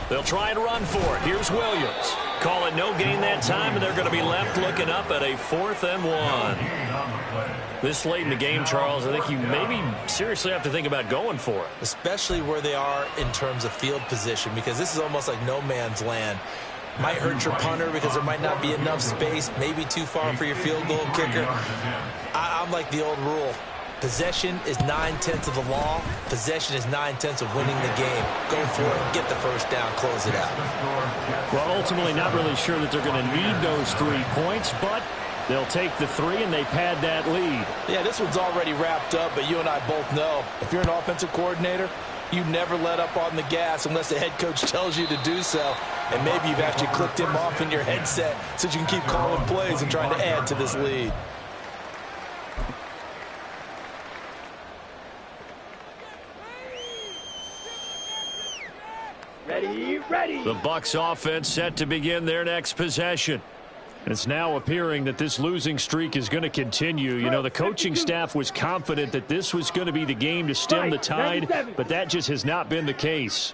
They'll try and run for it. Here's Williams. Call it no gain that time, and they're going to be left looking up at a 4th and 1. This late in the game, Charles, I think you maybe seriously have to think about going for it. Especially where they are in terms of field position, because this is almost like no man's land. Might hurt your punter because there might not be enough space, maybe too far for your field goal kicker. I'm like the old rule. Possession is 9/10 of the law. Possession is 9/10 of winning the game. Go for it. Get the first down. Close it out. Well, ultimately not really sure that they're going to need those 3 points, but they'll take the 3 and they pad that lead. Yeah, this one's already wrapped up, but you and I both know if you're an offensive coordinator, you never let up on the gas unless the head coach tells you to do so. And maybe you've actually clicked him off in your headset so you can keep calling plays and trying to add to this lead. Ready. The Bucs offense set to begin their next possession. It's now appearing that this losing streak is going to continue. You know, the coaching staff was confident that this was going to be the game to stem the tide, but that just has not been the case.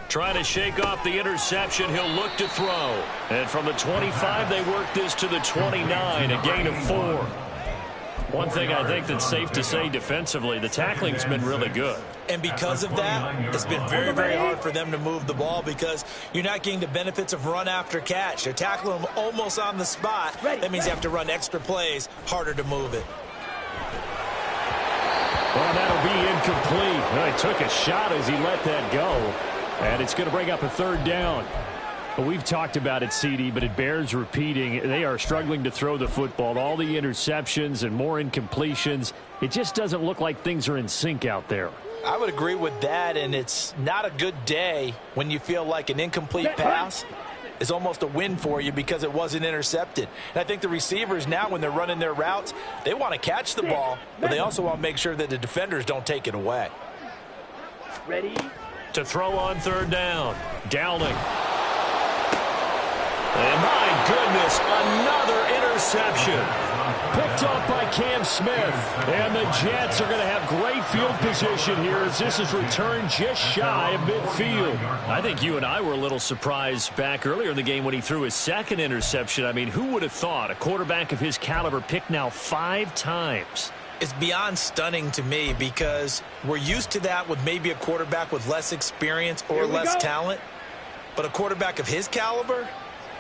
Trying to shake off the interception. He'll look to throw. And from the 25, they work this to the 29, a gain of 4. One thing I think that's safe to say defensively, the tackling's been really good. And because of that, it's been very, very hard for them to move the ball because you're not getting the benefits of run after catch. They're tackling them almost on the spot. That means you have to run extra plays, harder to move it. Well, that'll be incomplete. Well, he took a shot as he let that go. And it's going to bring up a 3rd down. Well, we've talked about it, CD, but it bears repeating. They are struggling to throw the football. All the interceptions and more incompletions. It just doesn't look like things are in sync out there. I would agree with that, and it's not a good day when you feel like an incomplete pass is almost a win for you because it wasn't intercepted. And I think the receivers now, when they're running their routes, they want to catch the ball, but they also want to make sure that the defenders don't take it away. Ready. To throw on 3rd down. Downing. And my goodness, another interception. Picked off by Cam Smith. And the Jets are going to have great field position here as this is returned just shy of midfield. I think you and I were a little surprised back earlier in the game when he threw his 2nd interception. I mean, who would have thought a quarterback of his caliber picked now 5 times? It's beyond stunning to me because we're used to that with maybe a quarterback with less experience or less talent. But a quarterback of his caliber,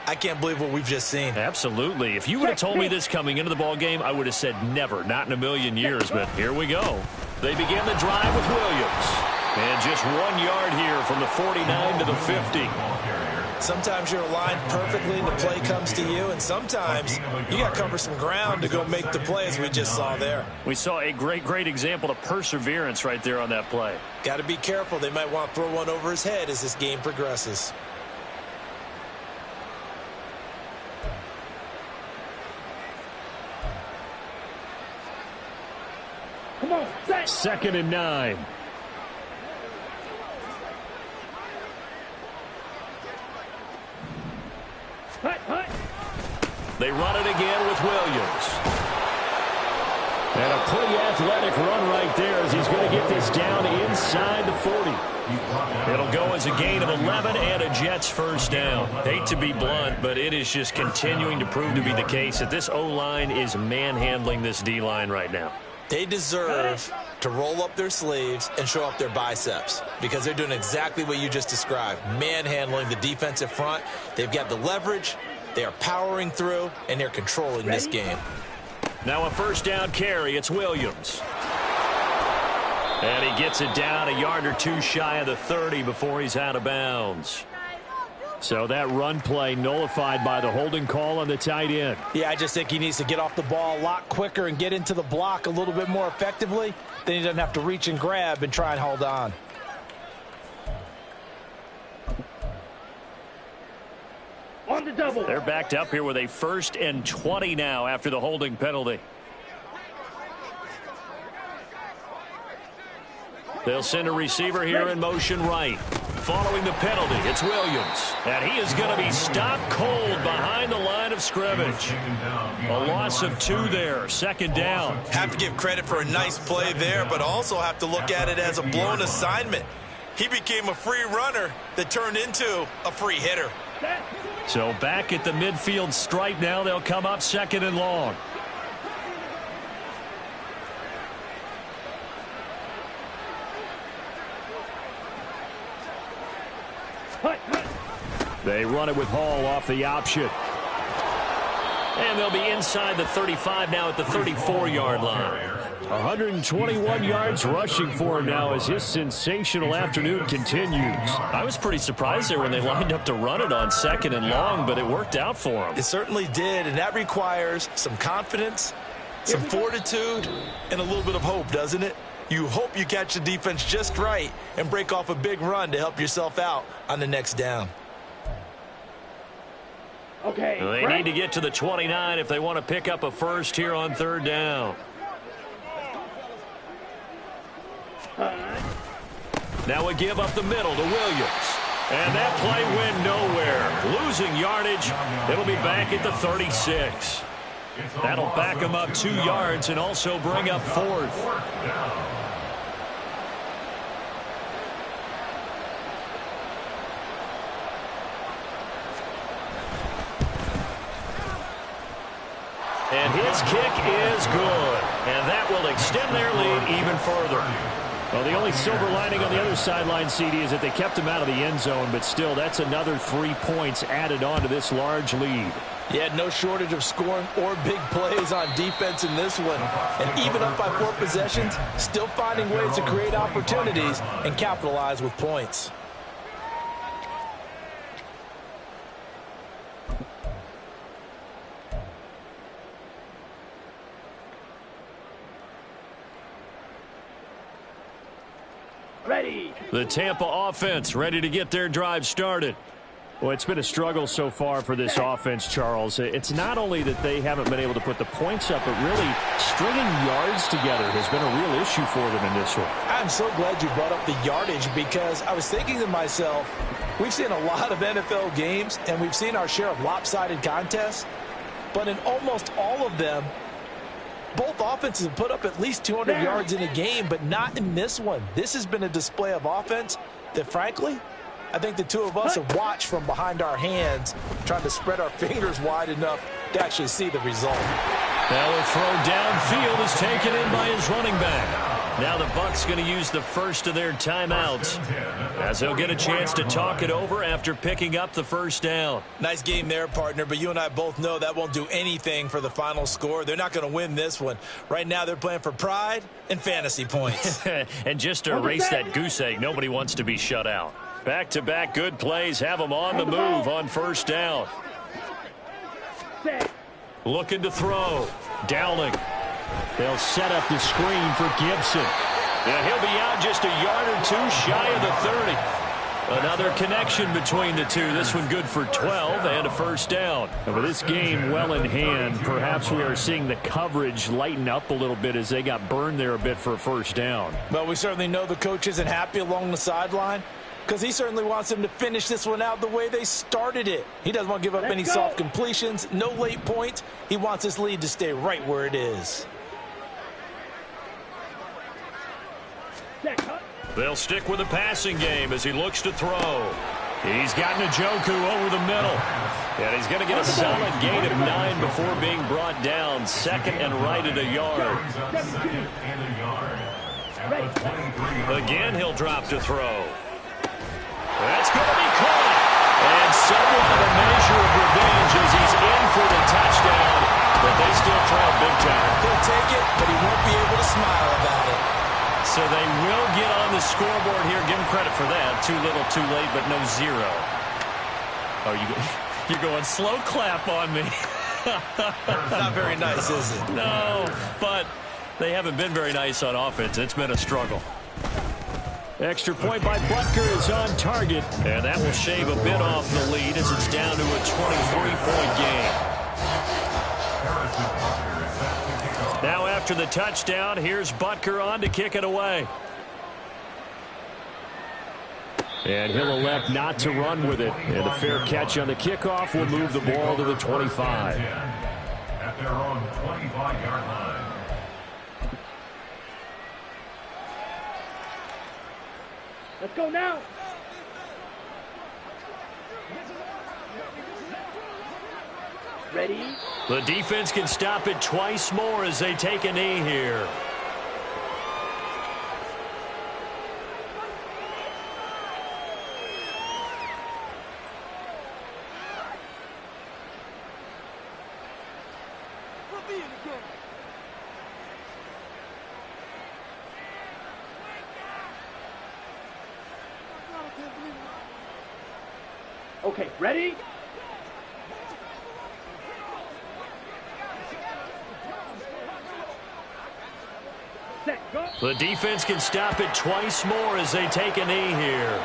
I can't believe what we've just seen. Absolutely. If you would have told me this coming into the ball game, I would have said never, not in a million years. But here we go. They begin the drive with Williams. And just 1 yard here from the 49 to the 50. Sometimes you're aligned perfectly and the play comes to you, and sometimes you got to cover some ground to go make the play, as we just saw there. We saw a great example of perseverance right there on that play. Got to be careful. They might want to throw one over his head as this game progresses. Come on, set. 2nd and 9. Hut. They run it again with Williams. And a pretty athletic run right there as he's going to get this down inside the 40. It'll go as a gain of 11 and a Jets 1st down. Hate to be blunt, but it is just continuing to prove to be the case that this O-line is manhandling this D-line right now. They deserve to roll up their sleeves and show up their biceps because they're doing exactly what you just described, manhandling the defensive front. They've got the leverage, they are powering through, and they're controlling this game. Now a 1st down carry. It's Williams. And he gets it down a yard or 2 shy of the 30 before he's out of bounds. So that run play nullified by the holding call on the tight end. Yeah, I just think he needs to get off the ball a lot quicker and get into the block a little bit more effectively. Then he doesn't have to reach and grab and try and hold on. On the double. They're backed up here with a 1st and 20 now after the holding penalty. They'll send a receiver here in motion right. following the penalty. It's Williams. And he is going to be stopped cold behind the line of scrimmage. A loss of 2 there. 2nd down. Have to give credit for a nice play there, but also have to look at it as a blown assignment. He became a free runner that turned into a free hitter. So back at the midfield stripe now. They'll come up 2nd and long. They run it with Hall off the option. And they'll be inside the 35 now at the 34-yard line. 121 yards rushing for him now as his sensational afternoon continues. I was pretty surprised there when they lined up to run it on 2nd and long, but it worked out for him. It certainly did, and that requires some confidence, some fortitude, and a little bit of hope, doesn't it? You hope you catch the defense just right and break off a big run to help yourself out on the next down. Okay. They need to get to the 29 if they want to pick up a first here on 3rd down. Now we give up the middle to Williams. And that play went nowhere. Losing yardage. It'll be back at the 36. That'll back them up 2 yards and also bring up 4th. And his kick is good. And that will extend their lead even further. Well, the only silver lining on the other sideline, CD, is that they kept him out of the end zone, but still, that's another 3 points added on to this large lead. Yeah, no shortage of scoring or big plays on defense in this one. And even up by 4 possessions, still finding ways to create opportunities and capitalize with points. Ready. The Tampa offense ready to get their drive started. Well, it's been a struggle so far for this offense, Charles. It's not only that they haven't been able to put the points up, but really stringing yards together has been a real issue for them in this one. I'm so glad you brought up the yardage because I was thinking to myself, we've seen a lot of NFL games and we've seen our share of lopsided contests, but in almost all of them, both offenses have put up at least 200 yards in a game, but not in this one. This has been a display of offense that, frankly, I think the two of us have watched from behind our hands, trying to spread our fingers wide enough to actually see the result. Now the throw downfield is taken in by his running back. Now the Bucs going to use the first of their timeouts as they'll get a chance to talk it over after picking up the first down. Nice game there, partner, but you and I both know that won't do anything for the final score. They're not going to win this one. Right now they're playing for pride and fantasy points. And just to erase that goose egg, nobody wants to be shut out. Back-to-back good plays have them on the move on first down. Looking to throw. Dowling. They'll set up the screen for Gibson. Yeah, he'll be out just a yard or 2 shy of the 30. Another connection between the two. This one good for 12 and a first down. And with this game well in hand, perhaps we are seeing the coverage lighten up a little bit as they got burned there a bit for a first down. Well, we certainly know the coach isn't happy along the sideline because he certainly wants them to finish this one out the way they started it. He doesn't want to give up any soft completions, no late points. He wants his lead to stay right where it is. They'll stick with the passing game as he looks to throw. He's got Njoku over the middle. And he's going to get a solid gain of 9 before being brought down. 2nd and right at a yard. Again, he'll drop to throw. That's going to be caught. And somewhat of a measure of revenge as he's in for the touchdown. But they still trail big time. He'll take it, but he won't be able to smile about it. So they will get on the scoreboard here. Give him credit for that. Too little, too late, but no 0. Oh, you're going slow clap on me. Not very nice, is it? No, but they haven't been very nice on offense. It's been a struggle. Extra point by Butker is on target. And that will shave a bit off the lead as it's down to a 23-point game. Now after the touchdown, here's Butker on to kick it away. And he'll elect not to run with it. And a fair catch on the kickoff will move the ball to the 25. At their own 25-yard line. Let's go now. Ready? The defense can stop it twice more as they take a knee here. Okay, ready? Set, go. The defense can stop it twice more as they take a knee here.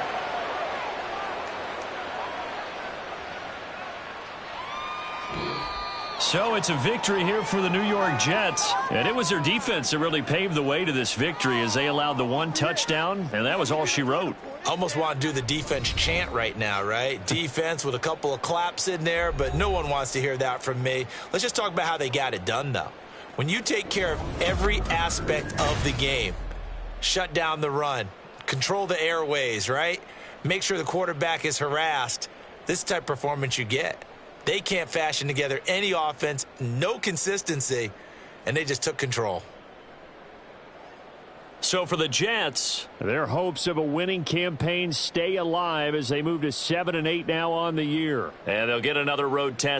So it's a victory here for the New York Jets. And it was their defense that really paved the way to this victory as they allowed the one touchdown, and that was all she wrote. Almost want to do the defense chant right now, right? Defense with a couple of claps in there, but no one wants to hear that from me. Let's just talk about how they got it done, though. When you take care of every aspect of the game, shut down the run, control the airways, right? Make sure the quarterback is harassed. This type of performance you get. They can't fashion together any offense, no consistency, and they just took control. So for the Jets, their hopes of a winning campaign stay alive as they move to 7-8 now on the year. And they'll get another road test